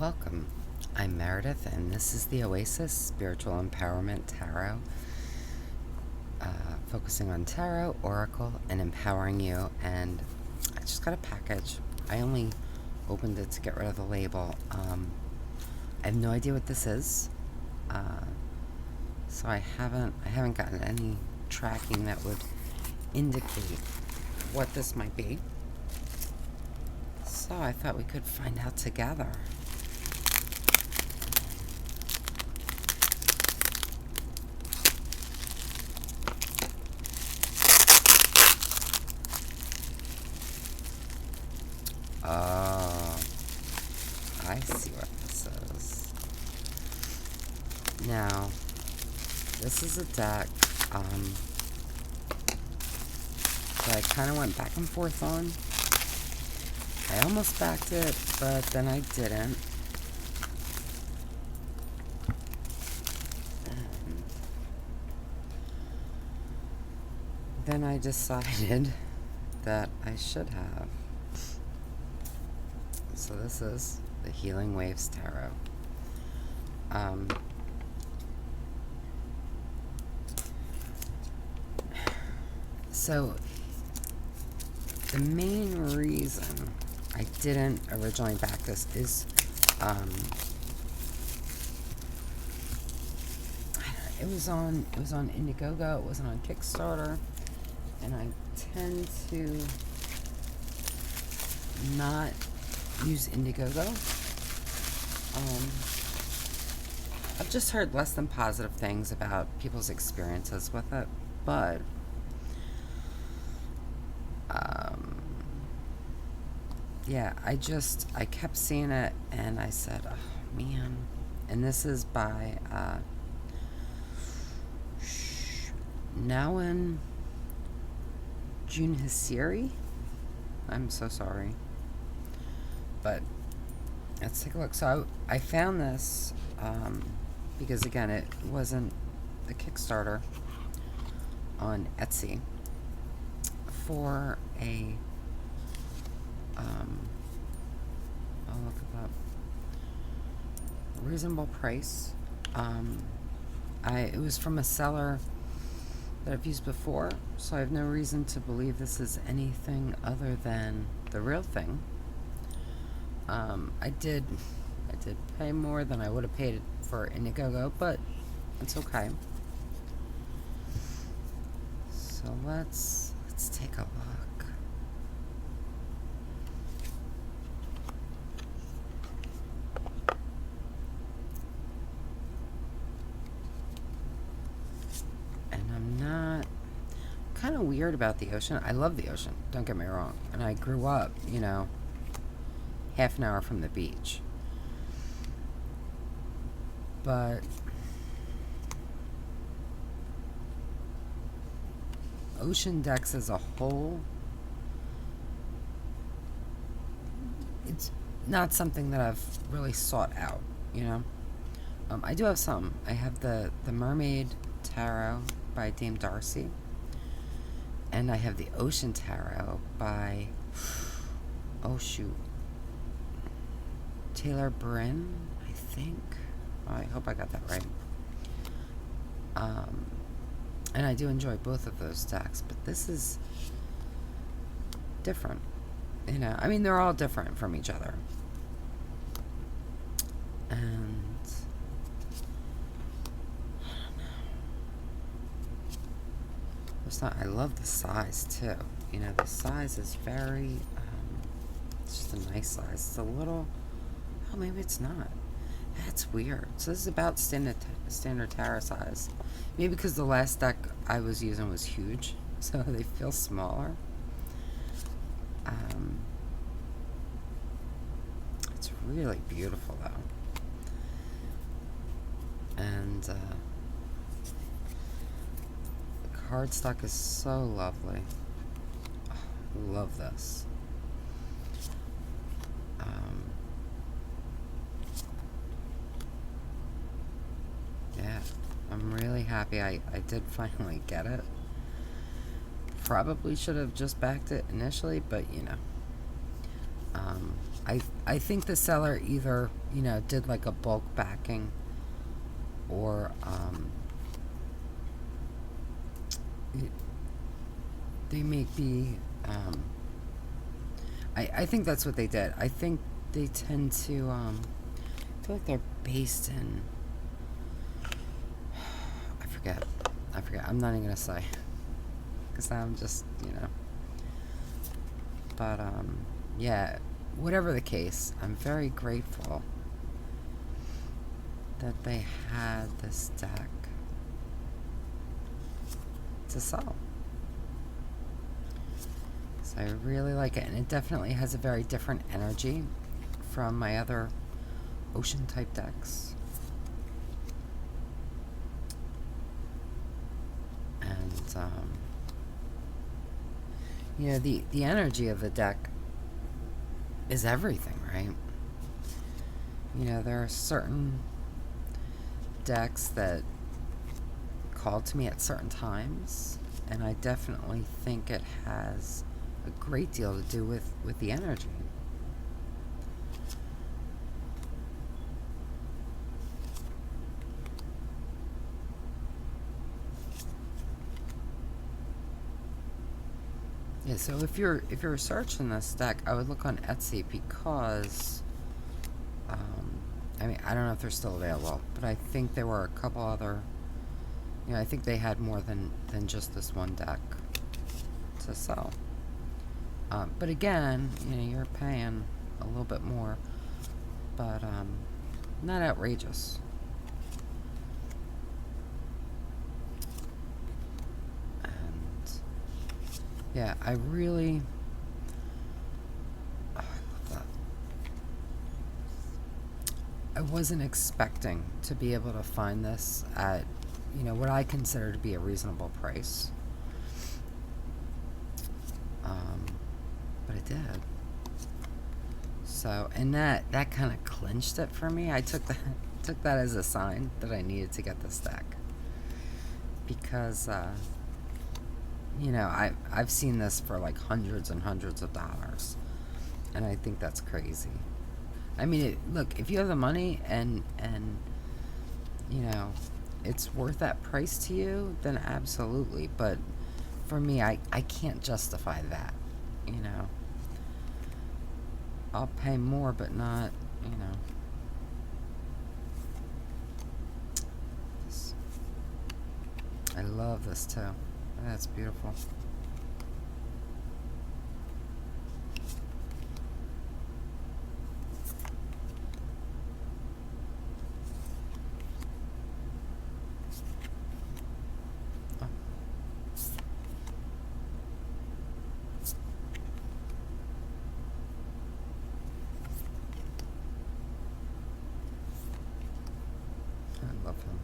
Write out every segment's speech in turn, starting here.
Welcome. I'm Meredith, and this is the Oasis Spiritual Empowerment Tarot, focusing on tarot, oracle, and empowering you. And I just got a package. I only opened it to get rid of the label. I have no idea what this is, so I haven't gotten any tracking that would indicate what this might be. So I thought we could find out together. Oh, I see what this is. Now, this is a deck that I kind of went back and forth on. I almost backed it, but then I didn't. Then I decided that I should have. So this is the Healing Waves Tarot. So the main reason I didn't originally back this is it was on Indiegogo. It wasn't on Kickstarter, and I tend to not use Indiegogo. I've just heard less than positive things about people's experiences with it, but yeah, I kept seeing it, and I said, oh man. And this is by Nawan Junhasiri. I'm so sorry, but let's take a look. So I found this because, again, it wasn't the Kickstarter on Etsy for a I'll look it up, reasonable price. It was from a seller that I've used before, so I have no reason to believe this is anything other than the real thing. I did pay more than I would have paid for Indiegogo, but it's okay. So let's take a look. Kind of weird about the ocean. I love the ocean, don't get me wrong, and I grew up, half an hour from the beach, but ocean decks as a whole, it's not something that I've really sought out. I do have some. I have the Mermaid Tarot by Dame Darcy, and I have the Ocean Tarot by, Taylor Bryn, I think. I hope I got that right. And I do enjoy both of those decks, but this is different. They're all different from each other. And I love the size too. The size is very, it's just a nice size. It's a little, maybe it's not. That's weird. So this is about standard tarot size. Maybe because the last deck I was using was huge, so they feel smaller. It's really beautiful though. And the cardstock is so lovely. Love this. Yeah, I'm really happy I did finally get it. Probably should have just backed it initially, but I think the seller either, did like a bulk backing, or it- they may be. I think that's what they did. I think they tend to. I feel like they're based in. I forget. I'm not even gonna say, because I'm just, But yeah. Whatever the case, I'm very grateful that they had this deck to sell. So I really like it, and it definitely has a very different energy from my other ocean type decks. And the energy of the deck is everything, right? There are certain decks that call to me at certain times, and I definitely think it has a great deal to do with the energy. Yeah, so if you're researching this deck, I would look on Etsy, because I don't know if they're still available, but I think there were a couple other. I think they had more than just this one deck to sell. But again, you're paying a little bit more, but not outrageous. And yeah, I really. Oh, I love that. I wasn't expecting to be able to find this at, what I consider to be a reasonable price. But it did. So, and that kind of clinched it for me. I took that as a sign that I needed to get this deck, because I've seen this for like hundreds and hundreds of dollars, and I think that's crazy. I mean, look, if you have the money and it's worth that price to you, then absolutely. But for me, I can't justify that. I'll pay more, but not, I love this too. That's beautiful. I love him.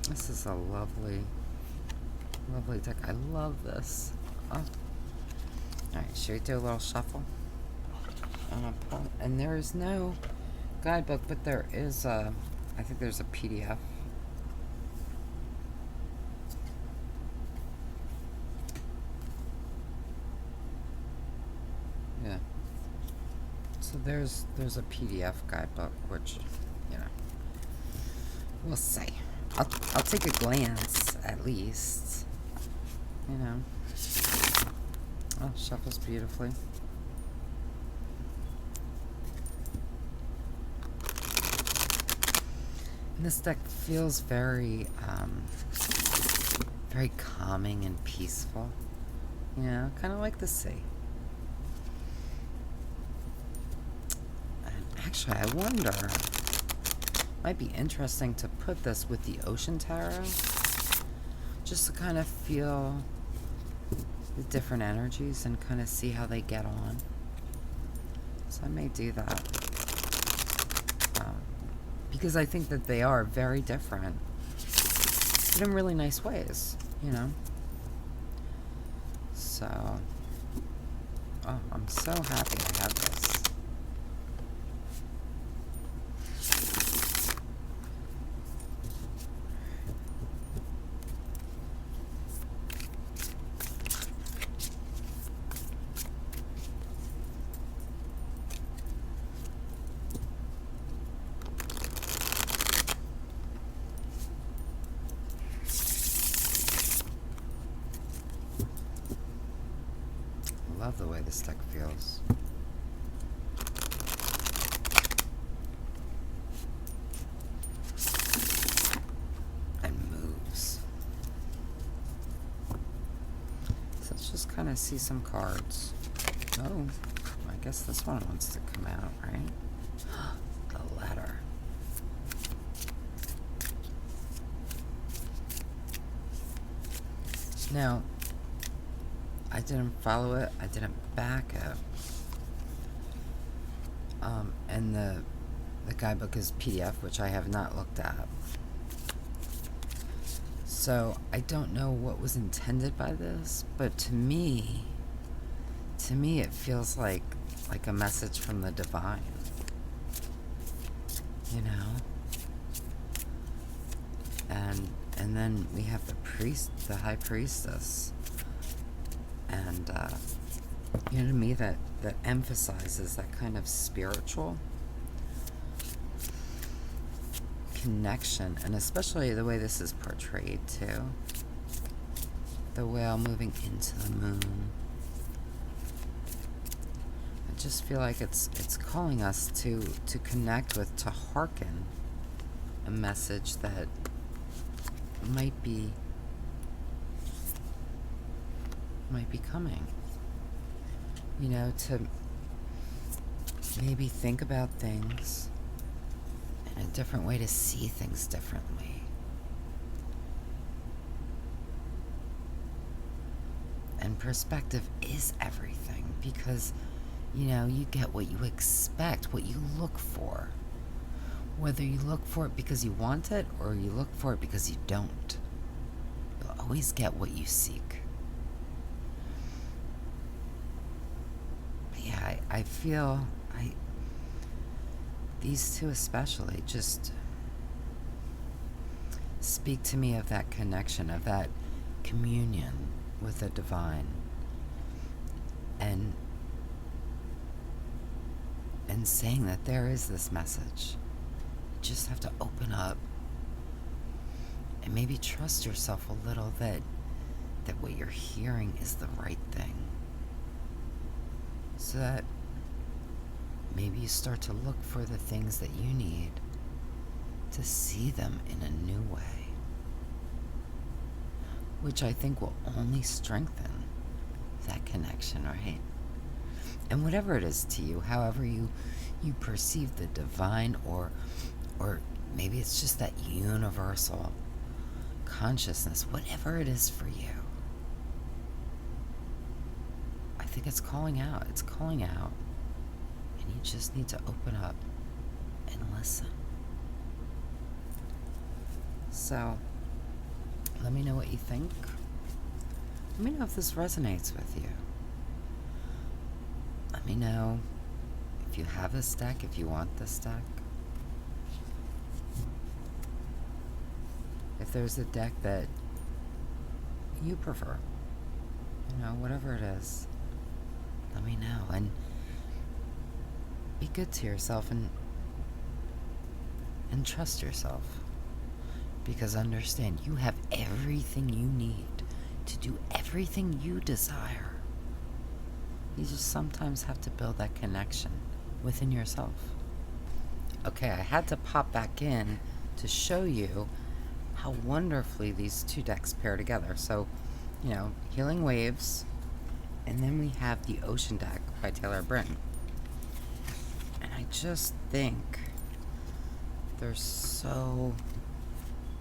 This is a lovely, lovely deck. I love this. Oh. Alright, should we do a little shuffle? And there is no guidebook, but there is I think there's a PDF. Yeah. So there's a PDF guidebook, which, we'll see. I'll take a glance, at least. Oh, shuffles beautifully. And this deck feels very, very calming and peaceful. Kind of like the sea. And actually, I wonder, might be interesting to put this with the Ocean Tarot, just to kind of feel the different energies and kind of see how they get on. So I may do that. Because I think that they are very different, but in really nice ways, So, I'm so happy I have this. love the way this deck feels. And moves. So let's just kind of see some cards. Oh, I guess this one wants to come out, right? The letter. Now, I didn't follow it. I didn't back it. And the guidebook is PDF, which I have not looked at. So I don't know what was intended by this, but to me it feels like a message from the divine. You know? And then we have the high priestess. And you know, to me that emphasizes that kind of spiritual connection, and especially the way this is portrayed too. The whale moving into the moon. I just feel like it's calling us to connect with, to hearken a message that might be coming. You know, to maybe think about things in a different way, to see things differently. And perspective is everything, because, you know, you get what you expect, what you look for. Whether you look for it because you want it or you look for it because you don't, you'll always get what you seek. But yeah, I feel these two especially just speak to me of that connection, of that communion with the divine, and saying that there is this message. You just have to open up and maybe trust yourself a little that what you're hearing is the right thing, so that maybe you start to look for the things that you need to see them in a new way, which I think will only strengthen that connection, right? And whatever it is to you, however you perceive the divine, or maybe it's just that universal consciousness, whatever it is for you, I think it's calling out. It's calling out. And you just need to open up and listen. So, let me know what you think. Let me know if this resonates with you. Let me know if you have this deck, if you want this deck. If there's a deck that you prefer, you know, whatever it is, let me know. And be good to yourself and trust yourself. Because understand, you have everything you need to do everything you desire. You just sometimes have to build that connection within yourself. Okay, I had to pop back in to show you how wonderfully these two decks pair together. So, you know, Healing Waves, and then we have the Ocean deck by Taylor Bryn. And I just think they're so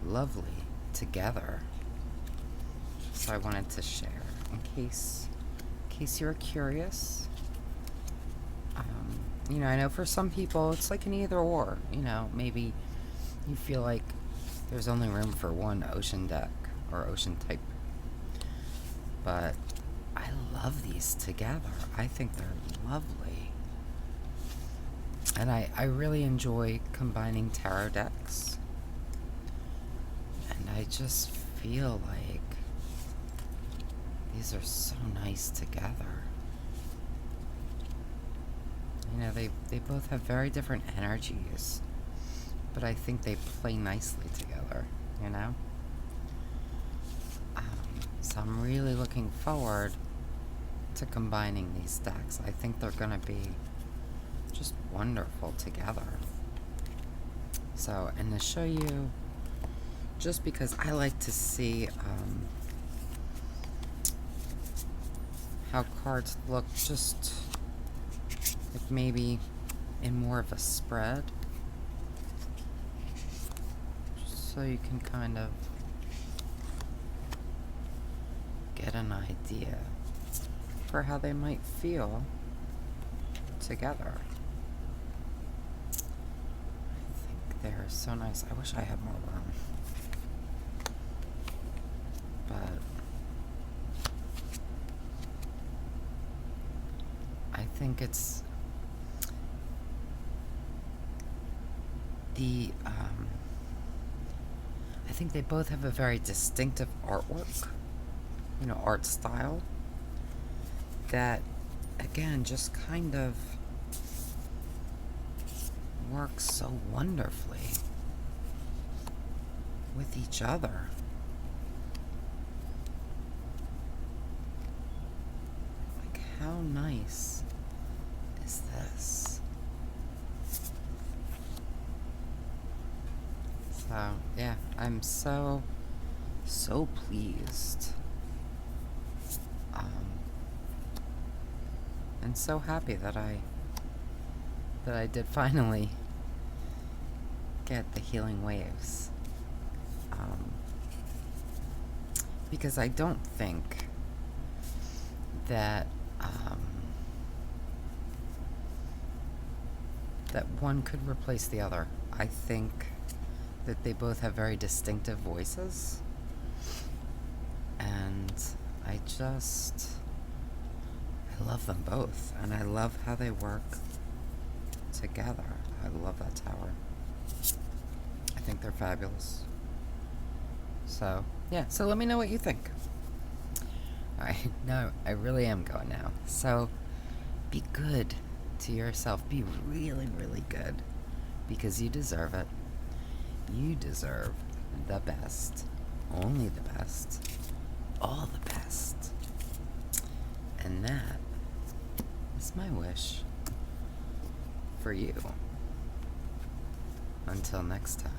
lovely together. So I wanted to share in case you're curious. You know, I know for some people it's like an either or. You know, maybe you feel like there's only room for one Ocean deck or Ocean type. But I love these together. I think they're lovely. And I really enjoy combining tarot decks. And I just feel like these are so nice together. You know, they both have very different energies, but I think they play nicely together, you know? So I'm really looking forward to combining these decks. I think they're going to be just wonderful together. So, and to show you, just because I like to see how cards look just like maybe in more of a spread, just so you can kind of get an idea for how they might feel together. I think they're so nice. I wish I had more room. But I think it's the I think they both have a very distinctive artwork, art style that, again, just kind of works so wonderfully with each other. Like, how nice is this? So, yeah, I'm so pleased. And so happy that I did finally get the Healing Waves. Because I don't think that that one could replace the other. I think that they both have very distinctive voices, and I love them both, and I love how they work together. I love that tower. I think they're fabulous. So, yeah, so let me know what you think. Alright, no, I really am going now. So, be good to yourself. Be really, really good, because you deserve it. You deserve the best. Only the best. All the best. And that is my wish for you. Until next time.